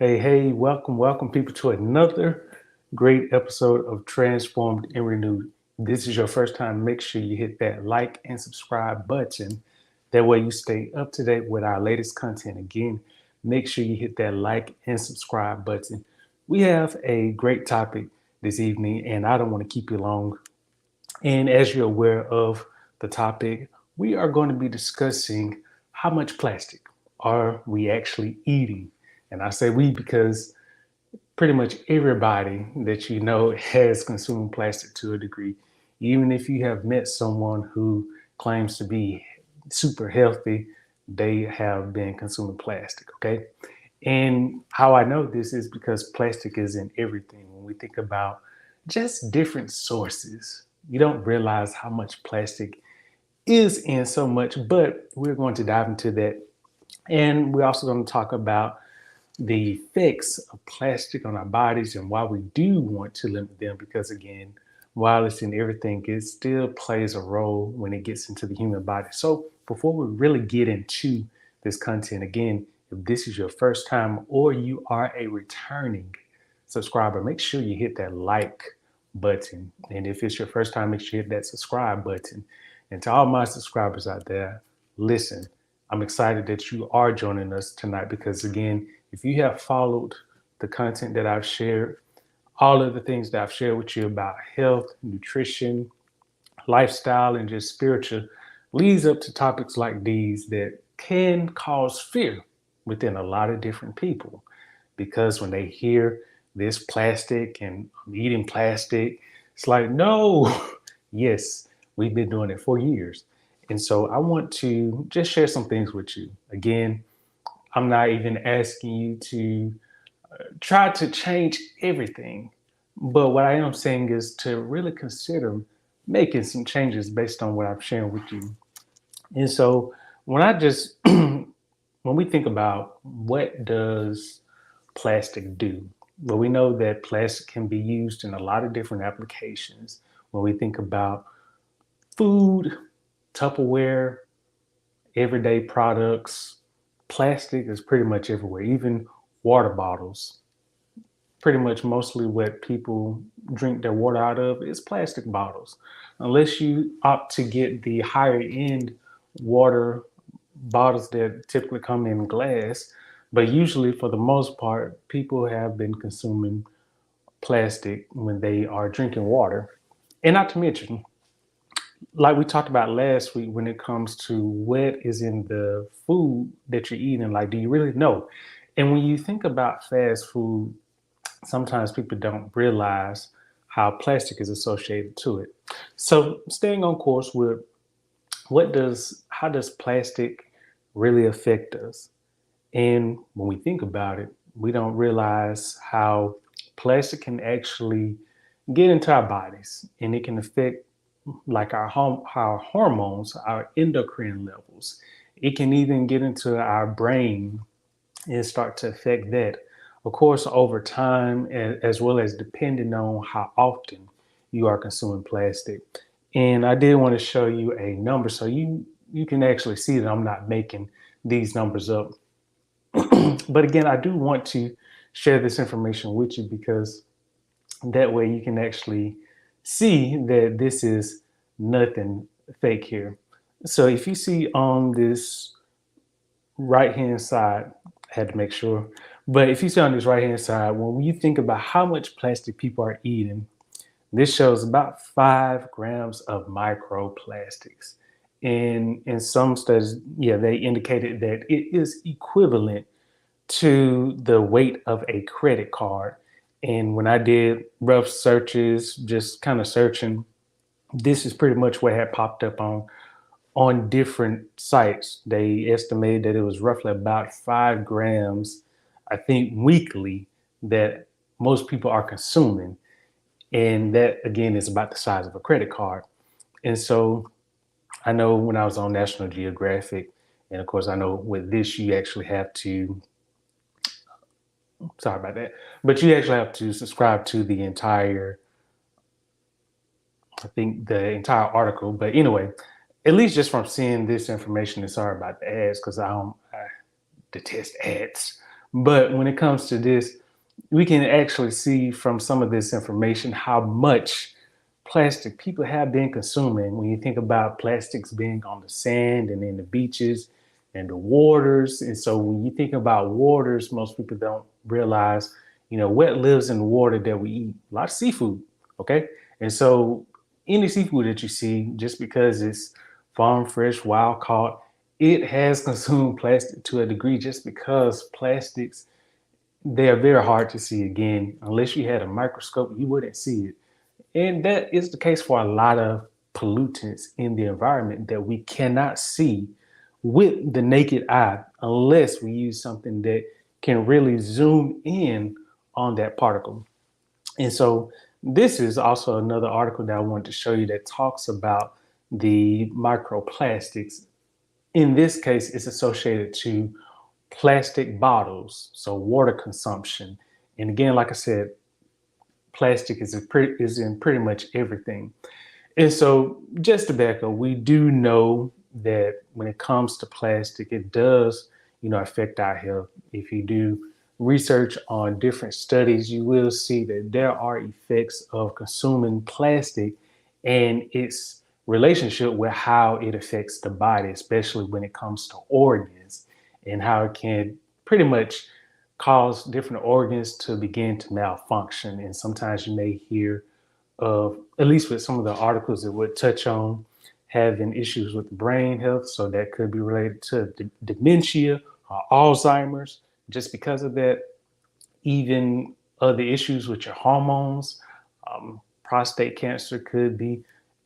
Hey, welcome people to another great episode of Transformed and Renewed. This is your first time, make sure you hit that like and subscribe button. That way you stay up to date with our latest content. Again, make sure you hit that like and subscribe button. We have a great topic this evening, and I don't want to keep you long. And as you're aware of the topic, we are going to be discussing how much plastic are we actually eating. And I say we because pretty much everybody that you know has consumed plastic to a degree. Even if you have met someone who claims to be super healthy, they have been consuming plastic, okay? And how I know this is because plastic is in everything. When we think about just different sources, you don't realize how much plastic is in so much, but we're going to dive into that. And we're also going to talk about the effects of plastic on our bodies and why we do want to limit them because again, while it's in everything, it still plays a role when it gets into the human body. So before we really get into this content, again, if this is your first time or you are a returning subscriber, make sure you hit that like button. And if it's your first time, make sure you hit that subscribe button. And to all my subscribers out there, listen, I'm excited that you are joining us tonight because again, if you have followed the content that I've shared, all of the things that I've shared with you about health, nutrition, lifestyle, and just spiritual leads up to topics like these that can cause fear within a lot of different people. Because when they hear this plastic and I'm eating plastic, it's like, no, yes, we've been doing it for years. And so I want to just share some things with you. Again, I'm not even asking you to try to change everything. But what I am saying is to really consider making some changes based on what I'm sharing with you. And so when I just when we think about what does plastic do? Well, we know that plastic can be used in a lot of different applications. When we think about food, Tupperware, everyday products, plastic is pretty much everywhere, even water bottles. Pretty much mostly what people drink their water out of is plastic bottles. Unless you opt to get the higher end water bottles that typically come in glass, but usually for the most part, people have been consuming plastic when they are drinking water. And not to mention, like we talked about last week, when it comes to what is in the food that you're eating, like, do you really know? And when you think about fast food, sometimes people don't realize how plastic is associated to it. So, staying on course with how does plastic really affect us? And when we think about it, we don't realize how plastic can actually get into our bodies and it can affect like our hormones, our endocrine levels. It can even get into our brain and start to affect that. Of course, over time, as well as depending on how often you are consuming plastic. And I did want to show you a number so you can actually see that I'm not making these numbers up. But again, I do want to share this information with you because that way you can actually see that this is nothing fake here. So if you see on this right hand side, I had to make sure, but if you see on this right hand side, when you think about how much plastic people are eating, this shows about 5 grams of microplastics. And in some studies, yeah, they indicated that it is equivalent to the weight of a credit card. And when I did rough searches, just kind of searching, this is pretty much what had popped up on different sites. They estimated that it was roughly about 5 grams, I think, weekly that most people are consuming. And that again is about the size of a credit card. And so I know when I was on National Geographic, and of course I know with this you actually have to sorry about that, but you actually have to subscribe to the entire, I think the entire article. But anyway, at least just from seeing this information, and sorry about the ads because I detest ads. But when it comes to this, we can actually see from some of this information how much plastic people have been consuming. When you think about plastics being on the sand and in the beaches and the waters. And so when you think about waters, most people don't realize, what lives in the water that we eat. A lot of seafood. Okay. And so any seafood that you see, just because it's farm fresh, wild caught, it has consumed plastic to a degree just because plastics, they are very hard to see again. Unless you had a microscope, you wouldn't see it. And that is the case for a lot of pollutants in the environment that we cannot see with the naked eye unless we use something that can really zoom in on that particle. And so this is also another article that I wanted to show you that talks about the microplastics. In this case, it's associated to plastic bottles, so water consumption. And again, like I said, plastic is in pretty much everything. And so, just to back up, we do know that when it comes to plastic, it does, affect our health. If you do research on different studies, you will see that there are effects of consuming plastic and its relationship with how it affects the body, especially when it comes to organs and how it can pretty much cause different organs to begin to malfunction. And sometimes you may hear of, at least with some of the articles that would touch on having issues with the brain health. So that could be related to dementia or Alzheimer's. Just because of that, even other issues with your hormones, prostate cancer could be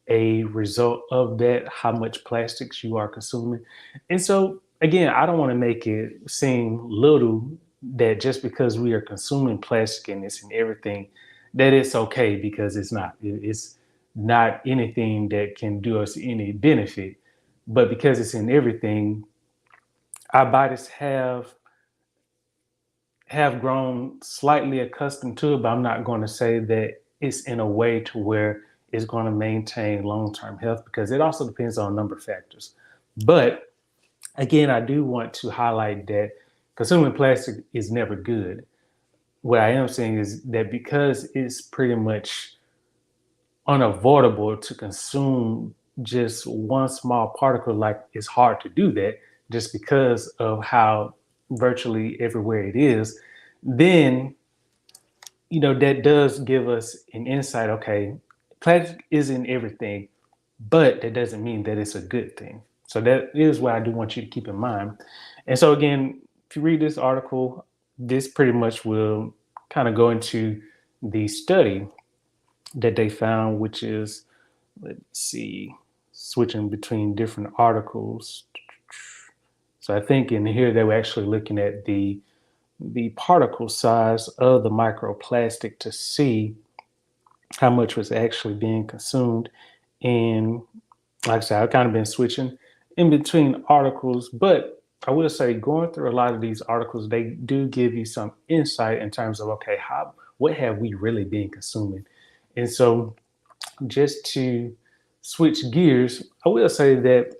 a result of that, how much plastics you are consuming. And so, again, I don't want to make it seem little that just because we are consuming plastic and it's in everything, that it's okay, because it's not. It's not anything that can do us any benefit. But because it's in everything, our bodies have grown slightly accustomed to it, but I'm not going to say that it's in a way to where it's going to maintain long-term health, because it also depends on a number of factors. But again, I do want to highlight that consuming plastic is never good. What I am saying is that because it's pretty much unavoidable to consume just one small particle, like it's hard to do that just because of how virtually everywhere it is, then that does give us an insight. Okay, plastic is in everything, but that doesn't mean that it's a good thing. So that is what I do want you to keep in mind. And so again, if you read this article, this pretty much will kind of go into the study that they found, which is, let's see, switching between different articles. So I think in here they were actually looking at the particle size of the microplastic to see how much was actually being consumed. And like I said, I've kind of been switching in between articles, but I will say going through a lot of these articles, they do give you some insight in terms of, okay, what have we really been consuming? And so just to switch gears, I will say that,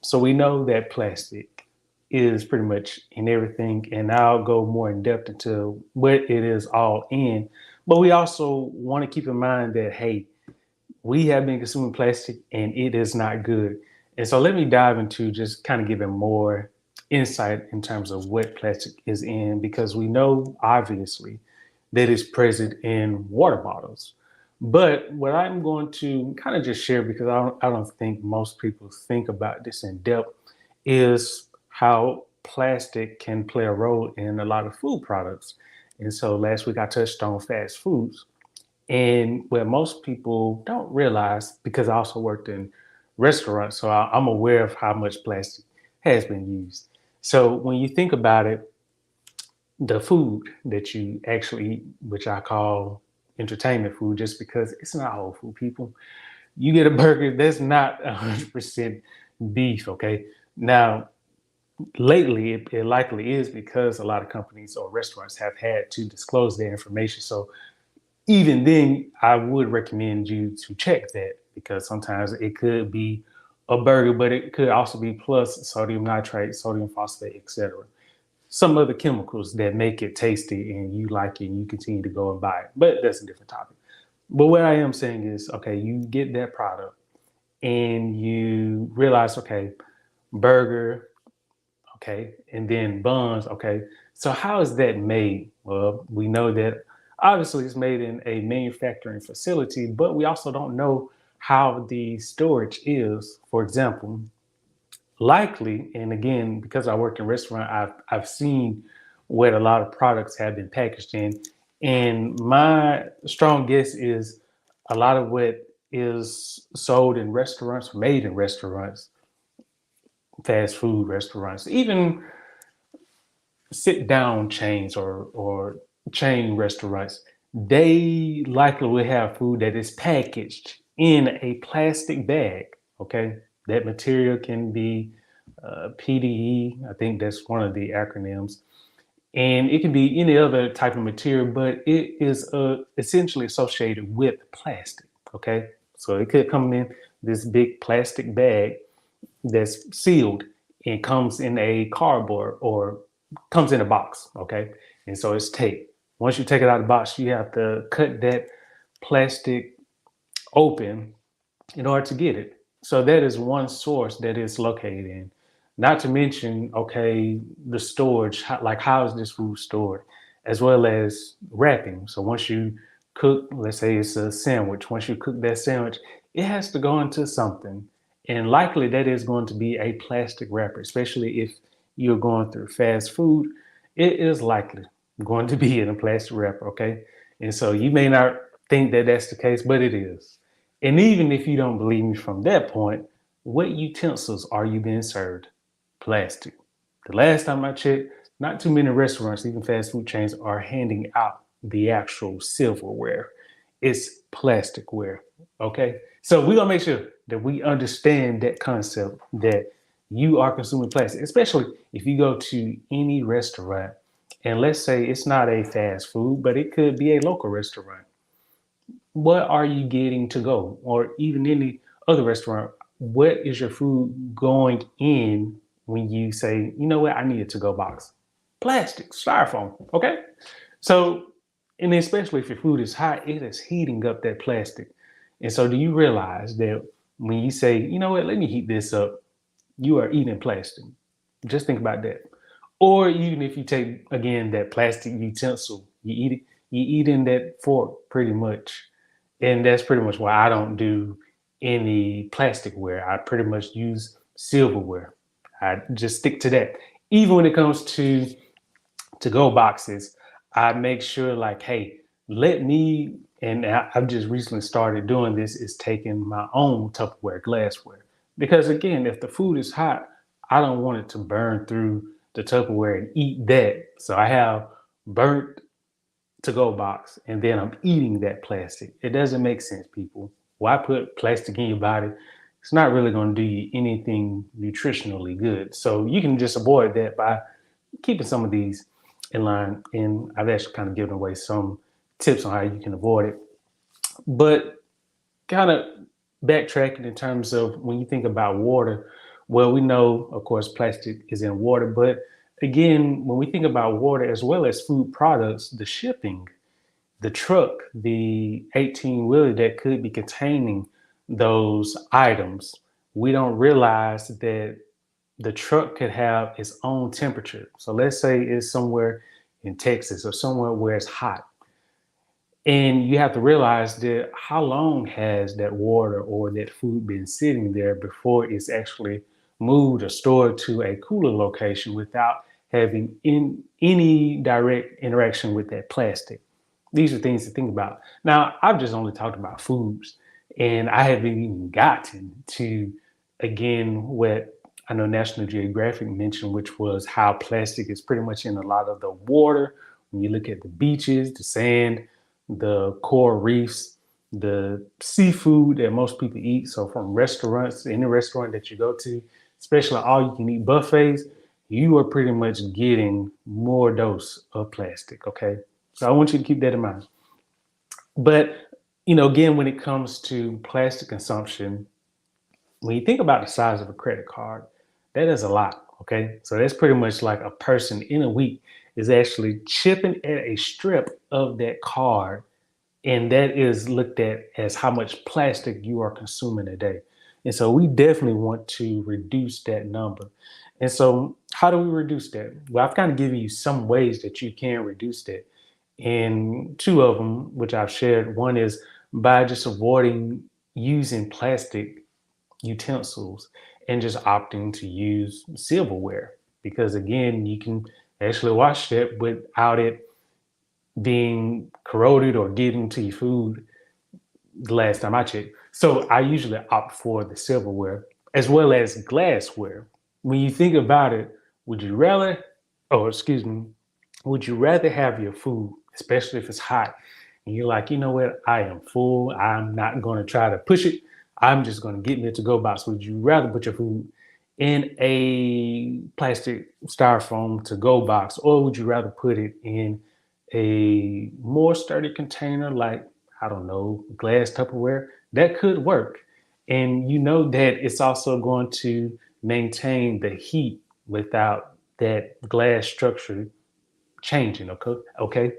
so we know that plastic is pretty much in everything, and I'll go more in depth into what it is all in. But we also want to keep in mind that, hey, we have been consuming plastic and it is not good. And so let me dive into just kind of giving more insight in terms of what plastic is in, because we know obviously that it's present in water bottles. But what I'm going to kind of just share, because I don't think most people think about this in depth, is how plastic can play a role in a lot of food products. And so last week I touched on fast foods. And what most people don't realize, because I also worked in restaurants, so I'm aware of how much plastic has been used. So when you think about it, the food that you actually eat, which I call entertainment food, just because it's not whole food, people. You get a burger that's not 100% beef, okay? Now, lately, it likely is because a lot of companies or restaurants have had to disclose their information. So even then, I would recommend you to check that, because sometimes it could be a burger, but it could also be plus sodium nitrate, sodium phosphate, etc. some other chemicals that make it tasty and you like it and you continue to go and buy it. But that's a different topic. But what I am saying is, okay, you get that product and you realize, okay, burger, okay, and then buns, okay. So how is that made? Well, we know that obviously it's made in a manufacturing facility, but we also don't know how the storage is. For example, likely, and again, because I work in restaurant, I've seen what a lot of products have been packaged in, and my strong guess is a lot of what is sold in restaurants, made in restaurants, fast food restaurants, even sit down chains or chain restaurants, they likely will have food that is packaged in a plastic bag. Okay, that material can be PDE. I think that's one of the acronyms, and it can be any other type of material, but it is essentially associated with plastic. Okay, so it could come in this big plastic bag that's sealed and comes in a cardboard or comes in a box. Okay, and so it's taped. Once you take it out of the box, you have to cut that plastic open in order to get it. So that is one source that it's located in. Not to mention, okay, the storage, like how is this food stored, as well as wrapping. So once you cook, let's say it's a sandwich, once you cook that sandwich, it has to go into something. And likely that is going to be a plastic wrapper, especially if you're going through fast food. It is likely going to be in a plastic wrapper, okay? And so you may not think that that's the case, but it is. And even if you don't believe me from that point, what utensils are you being served? Plastic. The last time I checked, not too many restaurants, even fast food chains, are handing out the actual silverware. It's plasticware. Okay. So we're gonna make sure that we understand that concept that you are consuming plastic, especially if you go to any restaurant and let's say it's not a fast food, but it could be a local restaurant. What are you getting to go? Or even any other restaurant, what is your food going in when you say, you know what, I need a to go box? Plastic, styrofoam, okay? So, and especially if your food is hot, it is heating up that plastic. And so, do you realize that when you say, you know what, let me heat this up, you are eating plastic? Just think about that. Or even if you take again that plastic utensil, you eat in that fork pretty much. And that's pretty much why I don't do any plasticware. I pretty much use silverware. I just stick to that. Even when it comes to go boxes, I make sure like, hey, let me, and I've just recently started doing this, is taking my own Tupperware glassware. Because again, if the food is hot, I don't want it to burn through the Tupperware and eat that. So I have burnt to go box and then I'm eating that plastic. It doesn't make sense, people. Why put plastic in your body? It's not really going to do you anything nutritionally good. So you can just avoid that by keeping some of these in line. And I've actually kind of given away some tips on how you can avoid it. But kind of backtracking in terms of when you think about water, well, we know, of course, plastic is in water, but again, when we think about water as well as food products, the shipping, the truck, the 18 wheeler that could be containing those items, we don't realize that the truck could have its own temperature. So let's say it's somewhere in Texas or somewhere where it's hot. And you have to realize that how long has that water or that food been sitting there before it's actually moved or stored to a cooler location without having any direct interaction with that plastic. These are things to think about. Now, I've just only talked about foods, and I haven't even gotten to, again, what I know National Geographic mentioned, which was how plastic is pretty much in a lot of the water. When you look at the beaches, the sand, the coral reefs, the seafood that most people eat. So from restaurants, any restaurant that you go to, especially all you can eat buffets, you are pretty much getting more dose of plastic. Okay. So I want you to keep that in mind. But, again, when it comes to plastic consumption, when you think about the size of a credit card, that is a lot. Okay, so that's pretty much like a person in a week is actually chipping at a strip of that card, and that is looked at as how much plastic you are consuming a day. And so we definitely want to reduce that number. And so how do we reduce that? Well, I've kind of given you some ways that you can reduce that. And two of them, which I've shared, one is by just avoiding using plastic utensils and just opting to use silverware. Because again, you can actually wash that without it being corroded or getting to your food the last time I checked. So I usually opt for the silverware as well as glassware. When you think about it, would you rather, oh, excuse me, would you rather have your food, especially if it's hot, and you're like, you know what, I am full, I'm not going to try to push it, I'm just going to get me a to-go box. Would you rather put your food in a plastic styrofoam to-go box, or would you rather put it in a more sturdy container like, I don't know, glass Tupperware? That could work. And you know that it's also going to maintain the heat without that glass structure changing. Okay. Okay.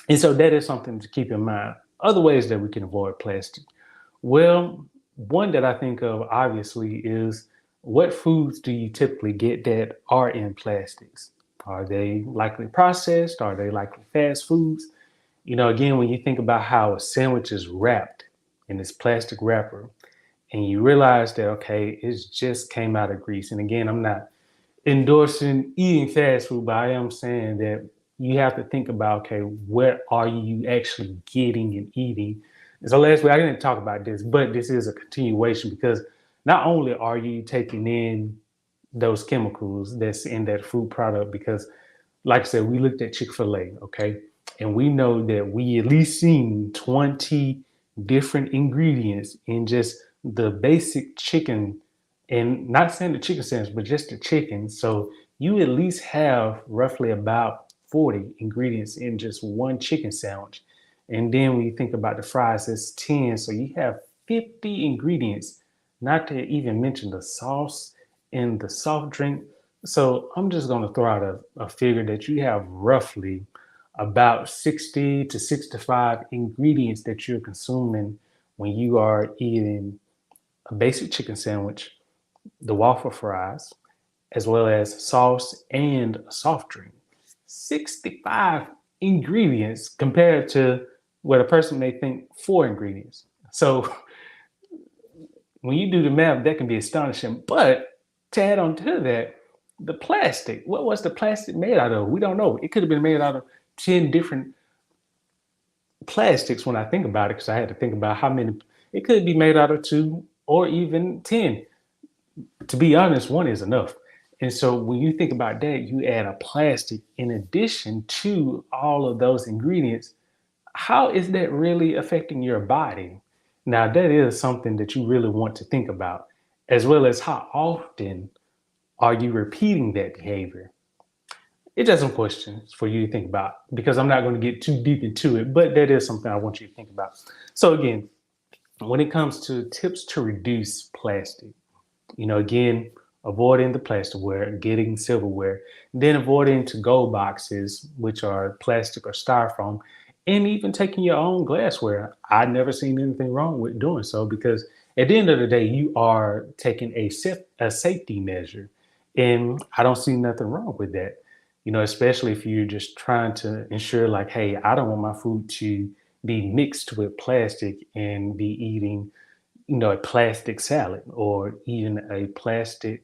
And so that is something to keep in mind. Other ways that we can avoid plastic. Well, one that I think of obviously is, what foods do you typically get that are in plastics? Are they likely processed? Are they likely fast foods? You know, again, when you think about how a sandwich is wrapped in this plastic wrapper, and you realize that, okay, it just came out of grease. And again, I'm not endorsing eating fast food, but I am saying that you have to think about, okay, what are you actually getting and eating? And so last week I didn't talk about this, but this is a continuation, because not only are you taking in those chemicals that's in that food product, because like I said, we looked at Chick-fil-A, okay, and we know that we at least seen 20 different ingredients in just the basic chicken, and not saying the chicken sandwich, but just the chicken. So you at least have roughly about 40 ingredients in just one chicken sandwich. And then when you think about the fries, it's 10. So you have 50 ingredients, not to even mention the sauce and the soft drink. So I'm just going to throw out a figure that you have roughly about 60 to 65 ingredients that you're consuming when you are eating a basic chicken sandwich, the waffle fries, as well as sauce and a soft drink. 65 ingredients compared to what a person may think 4 ingredients. So when you do the math, that can be astonishing. But to add on to that, the plastic, what was the plastic made out of? We don't know. It could have been made out of 10 different plastics when I think about it, because I had to think about how many. It could be made out of 2 or even 10. To be honest, 1 is enough. And so when you think about that, you add a plastic in addition to all of those ingredients. How is that really affecting your body? Now, that is something that you really want to think about, as well as how often are you repeating that behavior? It's just some questions for you to think about, because I'm not going to get too deep into it, but that is something I want you to think about. So, again, when it comes to tips to reduce plastic, you know, again, avoiding the plasticware, getting silverware, then avoiding to-go boxes, which are plastic or styrofoam, and even taking your own glassware. I've never seen anything wrong with doing so, because at the end of the day, you are taking a safety measure, and I don't see nothing wrong with that. You know, especially if you're just trying to ensure, like, hey, I don't want my food to be mixed with plastic and be eating, you know, a plastic salad or even a plastic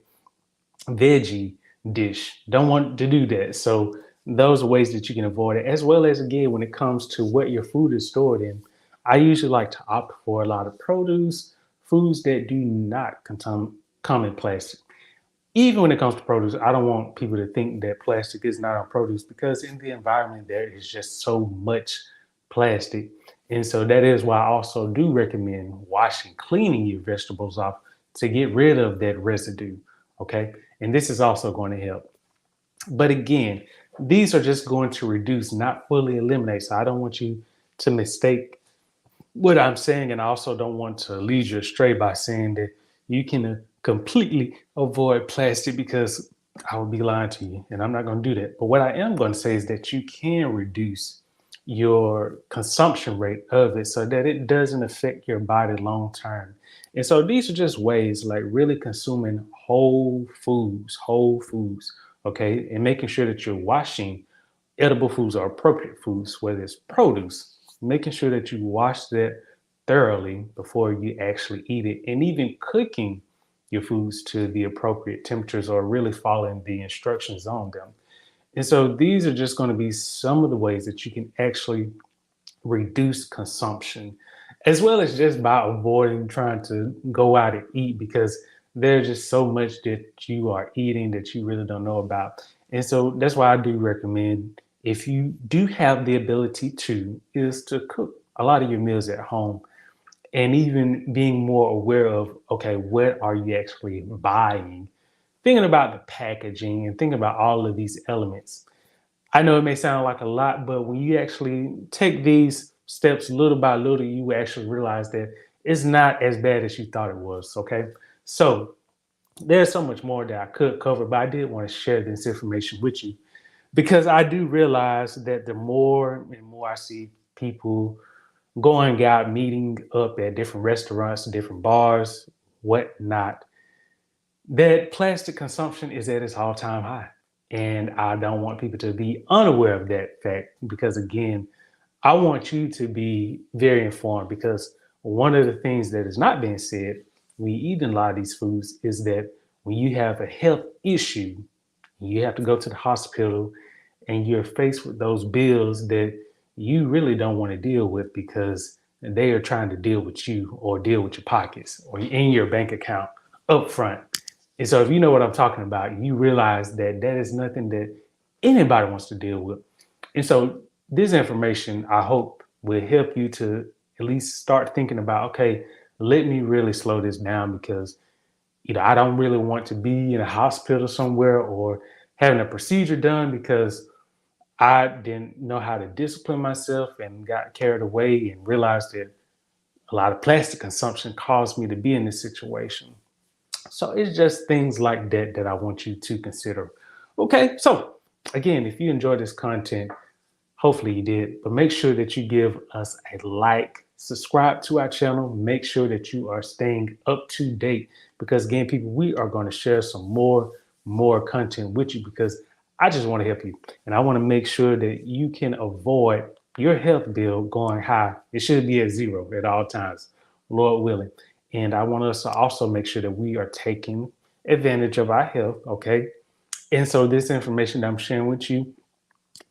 veggie dish. Don't want to do that. So those are ways that you can avoid it, as well as, again, when it comes to what your food is stored in. I usually like to opt for a lot of produce, foods that do not come in plastic. Even when it comes to produce, I don't want people to think that plastic is not on produce, because in the environment there is just so much plastic. And so that is why I also do recommend washing, cleaning your vegetables off to get rid of that residue. Okay. And this is also going to help. But again, these are just going to reduce, not fully eliminate. So I don't want you to mistake what I'm saying, and I also don't want to lead you astray by saying that you can completely avoid plastic, because I would be lying to you, and I'm not going to do that. But what I am going to say is that you can reduce your consumption rate of it so that it doesn't affect your body long term. And so these are just ways like really consuming whole foods, okay, and making sure that you're washing edible foods or appropriate foods, whether it's produce, making sure that you wash that thoroughly before you actually eat it, and even cooking your foods to the appropriate temperatures or really following the instructions on them. And so these are just going to be some of the ways that you can actually reduce consumption, as well as just by avoiding trying to go out and eat because there's just so much that you are eating that you really don't know about. And so that's why I do recommend, if you do have the ability to, is to cook a lot of your meals at home, and even being more aware of, okay, what are you actually buying? Thinking about the packaging and thinking about all of these elements. I know it may sound like a lot, but when you actually take these steps little by little, you actually realize that it's not as bad as you thought it was. Okay. So there's so much more that I could cover, but I did want to share this information with you because I do realize that the more and more I see people going out, meeting up at different restaurants, different bars, whatnot, that plastic consumption is at its all-time high. And I don't want people to be unaware of that fact because, again, I want you to be very informed because one of the things that is not being said when you eat a lot of these foods is that when you have a health issue, you have to go to the hospital and you're faced with those bills that you really don't want to deal with because they are trying to deal with you or deal with your pockets or in your bank account up front. And so if you know what I'm talking about, you realize that that is nothing that anybody wants to deal with. And so this information, I hope, will help you to at least start thinking about, okay, let me really slow this down because I don't really want to be in a hospital somewhere or having a procedure done because I didn't know how to discipline myself and got carried away and realized that a lot of plastic consumption caused me to be in this situation. So it's just things like that that I want you to consider. Okay, so again, if you enjoyed this content, hopefully you did, but make sure that you give us a like, subscribe to our channel, make sure that you are staying up to date because again, people, we are going to share some more content with you because I just want to help you and I want to make sure that you can avoid your health bill going high. It should be at zero at all times, Lord willing. And I want us to also make sure that we are taking advantage of our health, okay? And so this information that I'm sharing with you,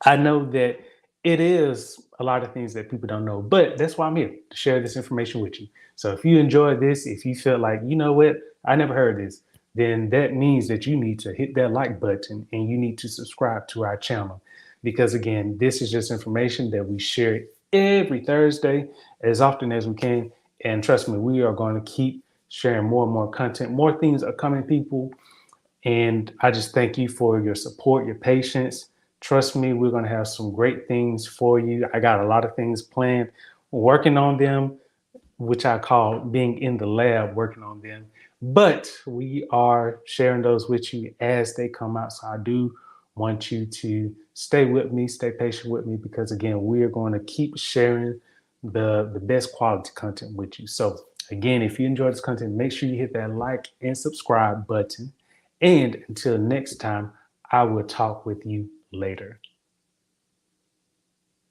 I know that it is a lot of things that people don't know, but that's why I'm here to share this information with you. So if you enjoyed this, if you feel like, you know what, I never heard this, then that means that you need to hit that like button and you need to subscribe to our channel. Because again, this is just information that we share every Thursday as often as we can. And trust me, we are going to keep sharing more and more content. More things are coming, people. And I just thank you for your support, your patience. Trust me, we're going to have some great things for you. I got a lot of things planned, working on them, which I call being in the lab, working on them. But we are sharing those with you as they come out. So I do want you to stay with me, stay patient with me, because again, we are going to keep sharing the best quality content with you. So again, if you enjoy this content, make sure you hit that like and subscribe button. And until next time, I will talk with you later.